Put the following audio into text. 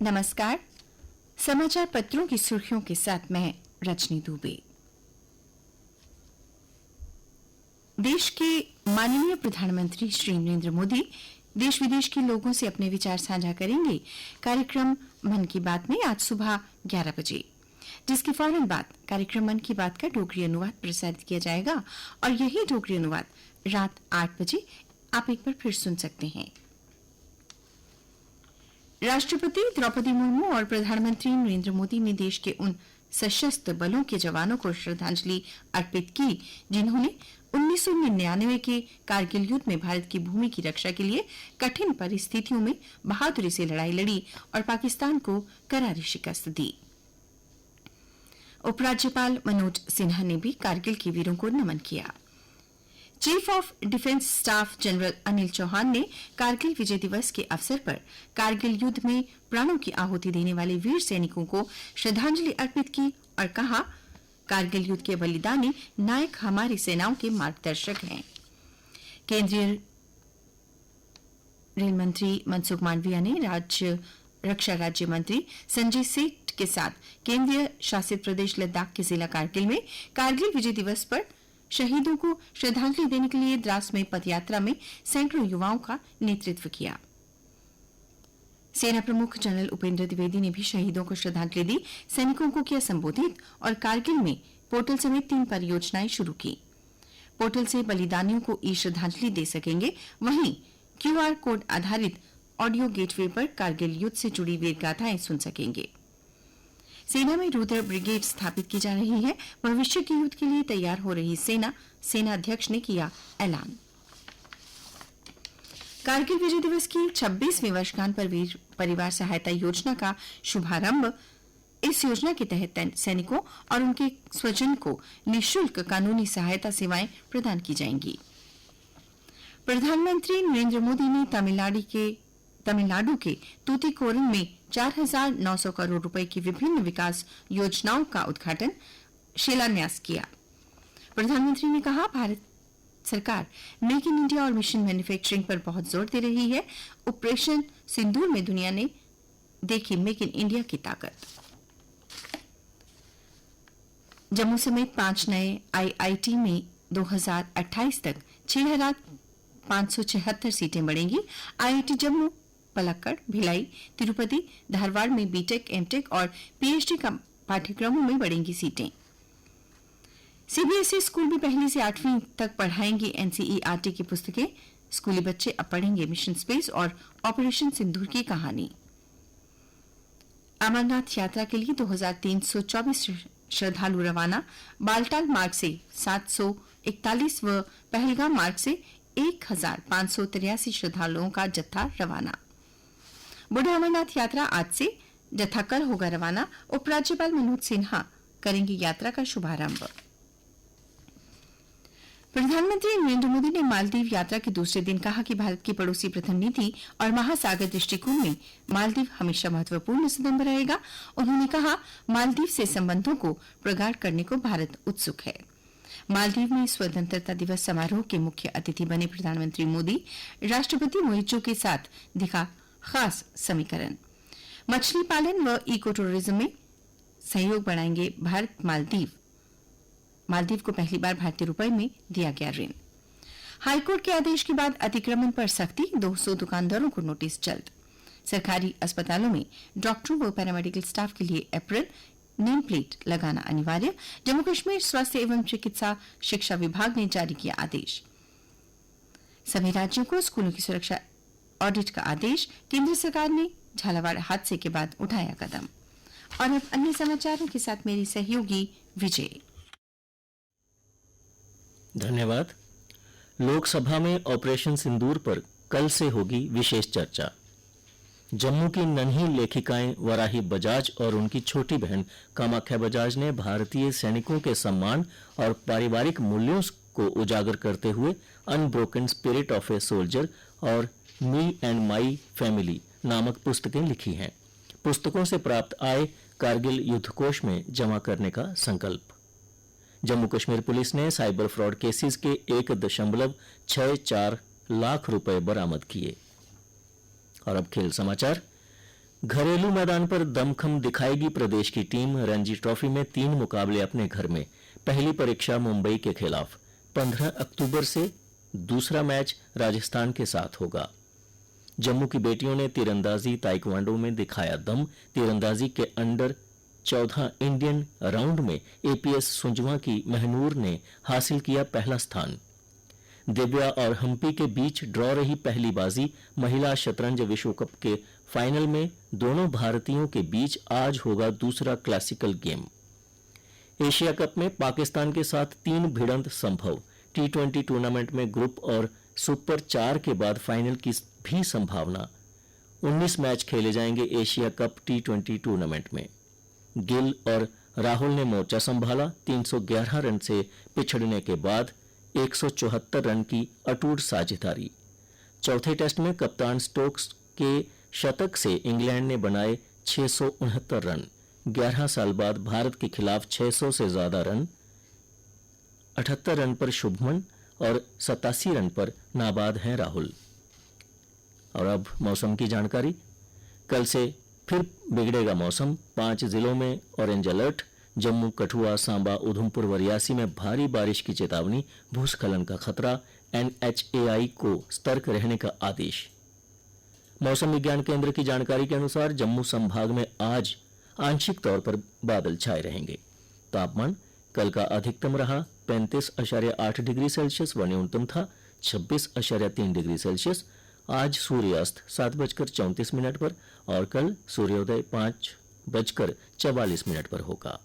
नमस्कार। समाचार पत्रों की सुर्खियों के साथ मैं रजनी दुबे। देश के माननीय प्रधानमंत्री श्री नरेंद्र मोदी देश विदेश के लोगों से अपने विचार साझा करेंगे कार्यक्रम मन की बात में आज सुबह 11 बजे, जिसके फौरन बाद कार्यक्रम मन की बात का डोगरी अनुवाद प्रसारित किया जाएगा और यही डोगरी अनुवाद रात 8 बजे आप एक बार फिर सुन सकते हैं। राष्ट्रपति द्रौपदी मुर्मू और प्रधानमंत्री नरेंद्र मोदी ने देश के उन सशस्त्र बलों के जवानों को श्रद्धांजलि अर्पित की जिन्होंने 1999 के कारगिल युद्ध में भारत की भूमि की रक्षा के लिए कठिन परिस्थितियों में बहादुरी से लड़ाई लड़ी और पाकिस्तान को करारी शिकस्त दी। उपराज्यपाल मनोज सिन्हा ने भी कारगिल के वीरों को नमन किया। Chief of defence staff general Anil Chauhan ने कारगिल विजय दिवस के अवसर पर कारगिल युद्ध में प्राणों की आहुति देने वाले वीर सैनिकों को श्रद्धांजलि अर्पित की और कहा, कारगिल युद्ध के बलिदानी नायक हमारी सेनाओं के मार्गदर्शक हैं। केंद्रीय रेल मंत्री मनसुख मांडविया ने रक्षा राज्य मंत्री संजय सेठ के साथ केंद्रीय शासित प्रदेश लद्दाख के जिला कारगिल में कारगिल विजय दिवस पर शहीदों को श्रद्धांजलि देने के लिए द्रास में पदयात्रा में सैकड़ों युवाओं का नेतृत्व किया। सेना प्रमुख जनरल उपेंद्र द्विवेदी ने भी शहीदों को श्रद्धांजलि दी, सैनिकों को किया संबोधित और कारगिल में पोर्टल समेत 3 परियोजनाएं शुरू की। पोर्टल से बलिदानियों को ई श्रद्धांजलि दे सकेंगे, वहीं QR कोड आधारित ऑडियो गेटवे पर कारगिल युद्ध से जुड़ी वीर गाथाएं सुन सकेंगे। सेना में रुद्र ब्रिगेड स्थापित की जा रही है। भविष्य के युद्ध के लिए तैयार हो रही सेना अध्यक्ष ने किया ऐलान। कारगिल विजय दिवस की 26वीं वर्षगांठ पर वीर परिवार सहायता योजना का शुभारंभ। इस योजना के तहत सैनिकों और उनके स्वजन को निःशुल्क कानूनी सहायता सेवाएं प्रदान की जाएंगी। प्रधानमंत्री नरेंद्र मोदी ने तमिलनाडु के तूतीकोरन में 4,900 करोड़ रुपए की विभिन्न विकास योजनाओं का उद्घाटन शिलान्यास किया। प्रधानमंत्री ने कहा, भारत सरकार मेक इन इंडिया और मिशन मैन्युफैक्चरिंग पर बहुत जोर दे रही है। ऑपरेशन सिंदूर में दुनिया ने देखी मेक इन इंडिया की ताकत। जम्मू समेत 5 नए IIT में 2028 तक 6,576 सीटें बढ़ेंगी। IIT जम्मू, पलक्कड़, भिलाई, तिरुपति, धारवाड़ में बीटेक, एमटेक और PhD का पाठ्यक्रमों में बढ़ेंगी सीटें। CBSE स्कूल में 1 से 8वीं तक पढ़ाएंगे NCERT की पुस्तकें। स्कूली बच्चे अब पढ़ेंगे मिशन स्पेस और ऑपरेशन सिंदूर की कहानी। अमरनाथ यात्रा के लिए 2,324 श्रद्धालु रवाना। बालटाल मार्ग से 741 व पहलगाम मार्ग से 1,583 श्रद्धालुओं का जत्था रवाना। बूढ़ा अमरनाथ यात्रा आज से, जत्था कल होगा रवाना। उपराज्यपाल मनोज सिन्हा करेंगे यात्रा का शुभारंभ। प्रधानमंत्री नरेंद्र मोदी ने मालदीव यात्रा के दूसरे दिन कहा कि भारत की पड़ोसी प्रथम नीति और महासागर दृष्टिकोण में मालदीव हमेशा महत्वपूर्ण स्तंभ रहेगा। उन्होंने कहा, मालदीव से संबंधों को प्रगाढ़ करने को भारत उत्सुक है। मालदीव में स्वतंत्रता दिवस समारोह के मुख्य अतिथि बने प्रधानमंत्री मोदी राष्ट्रपति मोइजो के साथ दिखा खास समीकरण। मछली पालन व इको टूरिज्म में सहयोग बढ़ाएंगे भारत मालदीव को पहली बार भारतीय रुपए में दिया गया ऋण। हाईकोर्ट के आदेश के बाद अतिक्रमण पर सख्ती, 200 दुकानदारों को नोटिस जल्द। सरकारी अस्पतालों में डॉक्टरों व पैरामेडिकल स्टाफ के लिए अप्रैल नेम प्लेट लगाना अनिवार्य। जम्मू कश्मीर स्वास्थ्य एवं चिकित्सा शिक्षा विभाग ने जारी किया आदेश। सभी राज्यों को स्कूलों की सुरक्षा ऑडिट का आदेश। केंद्र सरकार ने झालावाड़ हादसे के बाद उठाया कदम। और अब अन्य समाचारों के साथ मेरी सहयोगी विजय। धन्यवाद। लोकसभा में ऑपरेशन सिंदूर पर कल से होगी विशेष चर्चा। जम्मू की नन्ही लेखिकाएं वराही बजाज और उनकी छोटी बहन कामाख्या बजाज ने भारतीय सैनिकों के सम्मान और पारिवारिक मूल्यों को उजागर करते हुए unbroken spirit of a soldier और मी एंड माई फैमिली नामक पुस्तकें लिखी हैं। पुस्तकों से प्राप्त आय कारगिल युद्ध कोष में जमा करने का संकल्प। जम्मू कश्मीर पुलिस ने साइबर फ्रॉड केसेस के 1.64 लाख रुपए बरामद किए। और अब खेल समाचार। घरेलू मैदान पर दमखम दिखाएगी प्रदेश की टीम। रणजी ट्रॉफी में 3 मुकाबले अपने घर में। पहली परीक्षा मुंबई के खिलाफ 15 अक्टूबर से, दूसरा मैच राजस्थान के साथ होगा। जम्मू की बेटियों ने तीरंदाजी ताइक्वांडो में दिखाया दम। तीरंदाजी के अंडर 14 इंडियन राउंड में एपीएस सुंजवा की महनूर ने हासिल किया पहला स्थान। दिव्या और हम्पी के बीच ड्रॉ रही पहली बाजी। महिला शतरंज विश्व कप के फाइनल में दोनों भारतीयों के बीच आज होगा दूसरा क्लासिकल गेम। एशिया कप में पाकिस्तान के साथ 3 भिड़ंत संभव। टी20 टूर्नामेंट में ग्रुप और सुपर 4 के बाद फाइनल की भी संभावना। 19 मैच खेले जाएंगे एशिया कप टी20 टूर्नामेंट में। गिल और राहुल ने मोर्चा संभाला। 311 रन से पिछड़ने के बाद 174 रन की अटूट साझेदारी। चौथे टेस्ट में कप्तान स्टोक्स के शतक से इंग्लैंड ने बनाए 669 रन। 11 साल बाद भारत के खिलाफ 600 से ज्यादा रन। 78 रन पर शुभमन और 87 रन पर नाबाद हैं राहुल। और अब मौसम की जानकारी। कल से फिर बिगड़ेगा मौसम। 5 जिलों में ऑरेंज अलर्ट। जम्मू, कठुआ, सांबा, उधमपुर व रियासी में भारी बारिश की चेतावनी। भूस्खलन का खतरा। NHAI को सतर्क रहने का आदेश। मौसम विज्ञान केंद्र की जानकारी के अनुसार जम्मू संभाग में आज आंशिक तौर पर बादल छाए रहेंगे। तापमान कल का अधिकतम रहा 35.8 डिग्री सेल्सियस व न्यूनतम था 26.3 डिग्री सेल्सियस। आज सूर्यास्त 7:34 पर और कल सूर्योदय 5:44 पर होगा।